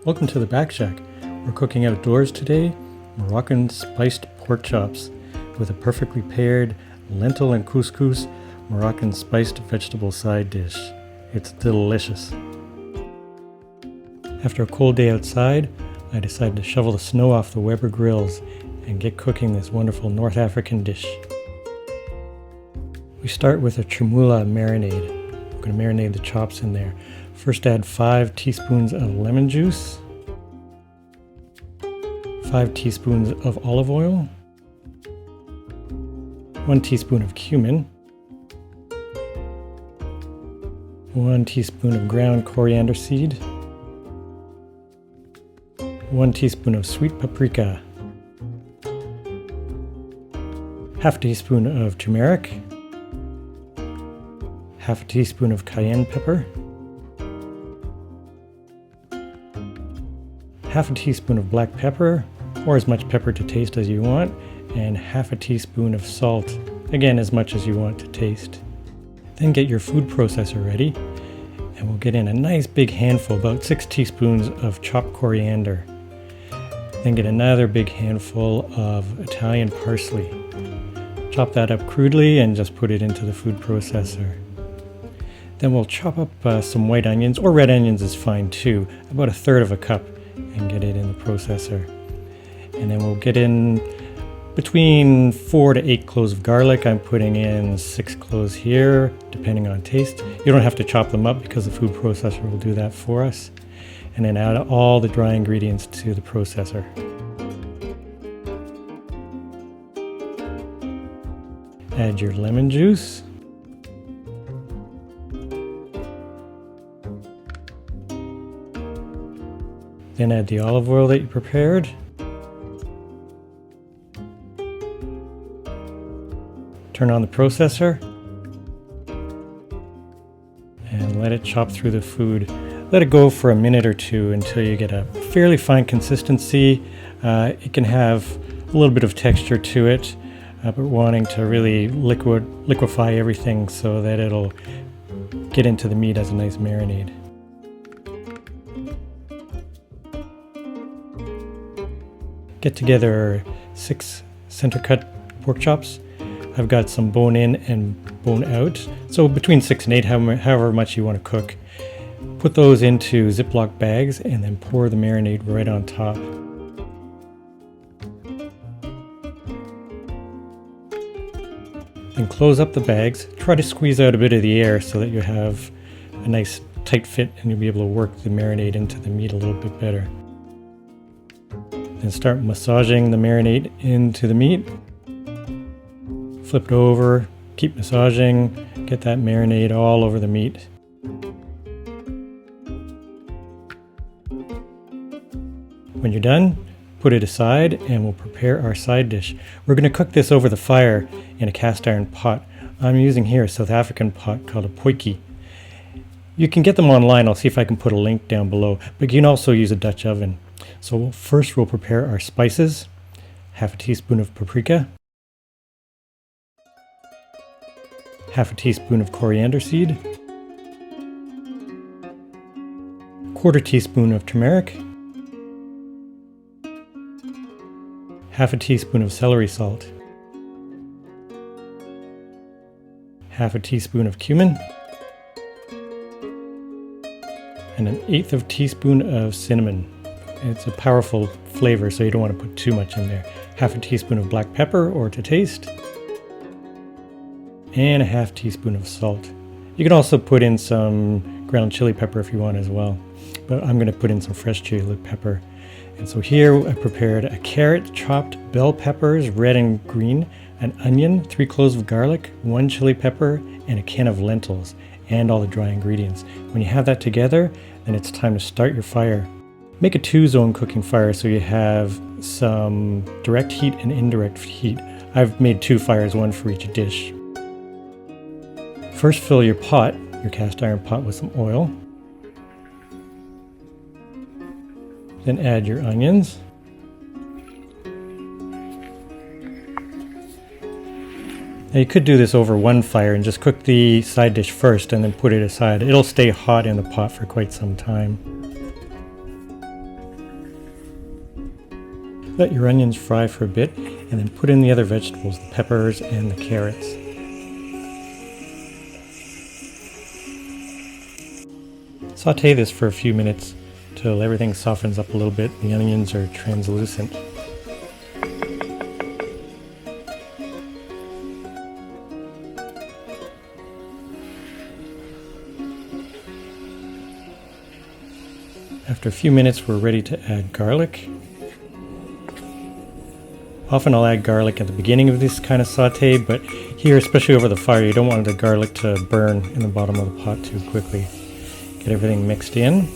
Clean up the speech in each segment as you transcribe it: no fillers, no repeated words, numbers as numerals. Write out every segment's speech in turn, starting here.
Welcome to the Back Shack. We're cooking outdoors today, Moroccan spiced pork chops with a perfectly paired lentil and couscous Moroccan spiced vegetable side dish. It's delicious. After a cold day outside, I decided to shovel the snow off the Weber grills and get cooking this wonderful North African dish. We start with a Chermoula marinade. I'm going to marinate the chops in there. First add 5 teaspoons of lemon juice, 5 teaspoons of olive oil, 1 teaspoon of cumin, 1 teaspoon of ground coriander seed, 1 teaspoon of sweet paprika, half a teaspoon of turmeric, half a teaspoon of cayenne pepper, half a teaspoon of black pepper, or as much pepper to taste as you want, and half a teaspoon of salt, again as much as you want to taste. Then get your food processor ready, and we'll get in a nice big handful, about 6 teaspoons of chopped coriander. Then get another big handful of Italian parsley. Chop that up crudely and just put it into the food processor. Then we'll chop up some white onions, or red onions is fine too, about 1/3 of a cup, and get it in the processor. And then we'll get in between 4 to 8 cloves of garlic. I'm putting in 6 cloves here, depending on taste. You don't have to chop them up because the food processor will do that for us. And then add all the dry ingredients to the processor. Add your lemon juice. Then add the olive oil that you prepared. Turn on the processor and let it chop through the food. Let it go for a minute or two until you get a fairly fine consistency. It can have a little bit of texture to it, but wanting to really liquefy everything so that it'll get into the meat as a nice marinade. Get together 6 center cut pork chops. I've got some bone in and bone out, so between 6 and 8, however much you want to cook. Put those into Ziploc bags and then pour the marinade right on top. Then close up the bags. Try to squeeze out a bit of the air so that you have a nice tight fit and you'll be able to work the marinade into the meat a little bit better. Then start massaging the marinade into the meat. Flip it over, keep massaging, get that marinade all over the meat. When you're done, put it aside and we'll prepare our side dish. We're going to cook this over the fire in a cast iron pot. I'm using here a South African pot called a potijie. You can get them online. I'll see if I can put a link down below, but you can also use a Dutch oven. So first we'll prepare our spices. Half a teaspoon of paprika, half a teaspoon of coriander seed, 1/4 teaspoon of turmeric, half a teaspoon of celery salt, half a teaspoon of cumin, and 1/8 of a teaspoon of cinnamon. It's a powerful flavor, so you don't want to put too much in there. Half a teaspoon of black pepper or to taste, and a half teaspoon of salt. You can also put in some ground chili pepper if you want as well, but I'm going to put in some fresh chili pepper. And so here I prepared a carrot, chopped bell peppers, red and green, an onion, 3 cloves of garlic, 1 chili pepper, and a can of lentils, and all the dry ingredients. When you have that together, then it's time to start your fire. Make a 2-zone cooking fire so you have some direct heat and indirect heat. I've made 2 fires, 1 for each dish. First fill your pot, your cast iron pot, with some oil. Then add your onions. Now you could do this over one fire and just cook the side dish first and then put it aside. It'll stay hot in the pot for quite some time. Let your onions fry for a bit and then put in the other vegetables, the peppers and the carrots. Saute this for a few minutes till everything softens up a little bit and the onions are translucent. After a few minutes, we're ready to add garlic. Often I'll add garlic at the beginning of this kind of saute, but here, especially over the fire, you don't want the garlic to burn in the bottom of the pot too quickly. Get everything mixed in.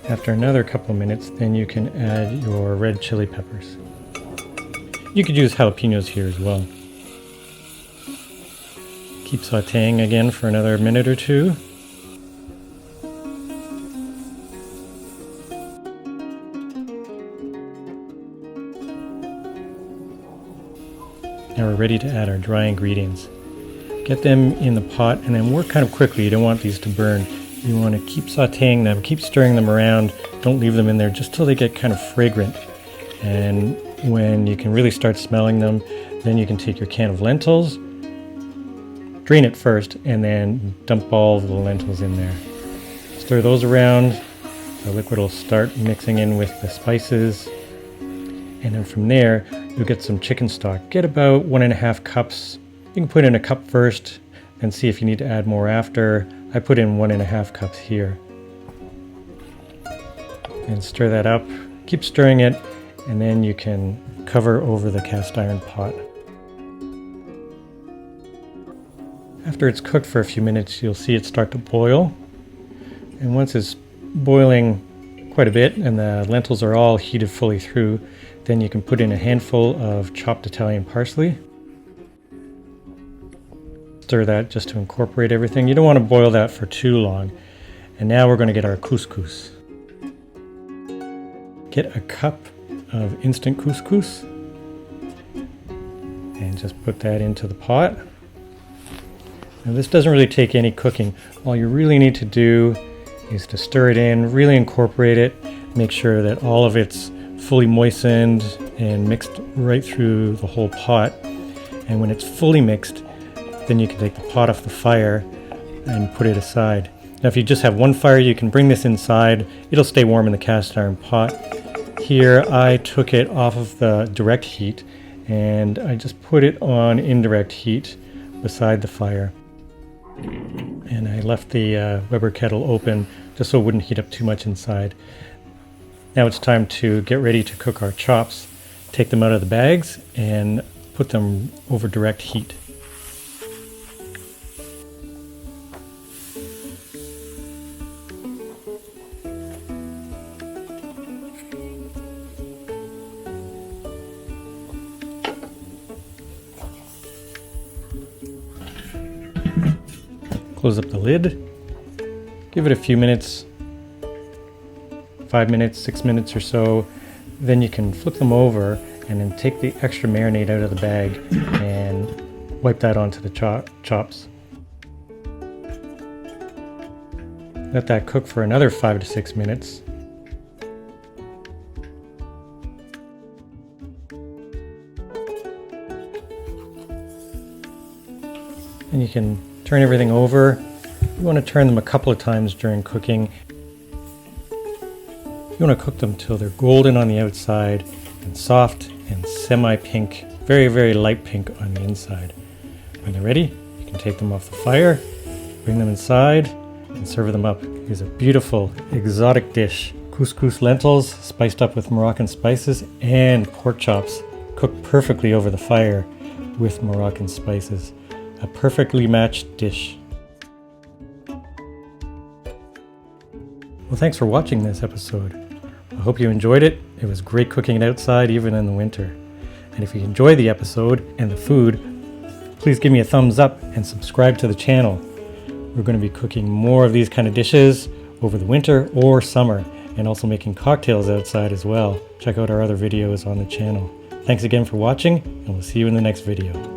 After another couple of minutes, then you can add your red chili peppers. You could use jalapenos here as well. Keep sauteing again for another minute or two. Now we're ready to add our dry ingredients. Get them in the pot and then work kind of quickly. You don't want these to burn. You want to keep sauteing them, keep stirring them around. Don't leave them in there just till they get kind of fragrant. And when you can really start smelling them, then you can take your can of lentils, drain it first, and then dump all the lentils in there. Stir those around. The liquid will start mixing in with the spices. And then from there, you'll get some chicken stock. Get about 1.5 cups. You can put in a cup first and see if you need to add more after. I put in 1.5 cups here. And stir that up. Keep stirring it, and then you can cover over the cast iron pot. After it's cooked for a few minutes, you'll see it start to boil. And once it's boiling quite a bit and the lentils are all heated fully through, then you can put in a handful of chopped Italian parsley. Stir that just to incorporate everything. You don't want to boil that for too long. And now we're going to get our couscous. Get a cup of instant couscous and just put that into the pot. Now this doesn't really take any cooking. All you really need to do is to stir it in, really incorporate it, make sure that all of it's fully moistened and mixed right through the whole pot. And when it's fully mixed, then you can take the pot off the fire and put it aside. Now if you just have one fire, you can bring this inside. It'll stay warm in the cast iron pot. Here I took it off of the direct heat and I just put it on indirect heat beside the fire. And I left the Weber kettle open just so it wouldn't heat up too much inside. Now it's time to get ready to cook our chops. Take them out of the bags and put them over direct heat. Close up the lid, give it a few minutes, 5 minutes, 6 minutes or so. Then you can flip them over and then take the extra marinade out of the bag and wipe that onto the chops. Let that cook for another 5 to 6 minutes. And you can turn everything over. You want to turn them a couple of times during cooking. You want to cook them till they're golden on the outside and soft and semi-pink, very, very light pink on the inside. When they're ready, you can take them off the fire, bring them inside, and serve them up. Here's a beautiful exotic dish. Couscous lentils spiced up with Moroccan spices and pork chops cooked perfectly over the fire with Moroccan spices. A perfectly matched dish. Well, thanks for watching this episode. I hope you enjoyed it. It was great cooking it outside, even in the winter. And if you enjoyed the episode and the food, please give me a thumbs up and subscribe to the channel. We're going to be cooking more of these kind of dishes over the winter or summer, and also making cocktails outside as well. Check out our other videos on the channel. Thanks again for watching, and we'll see you in the next video.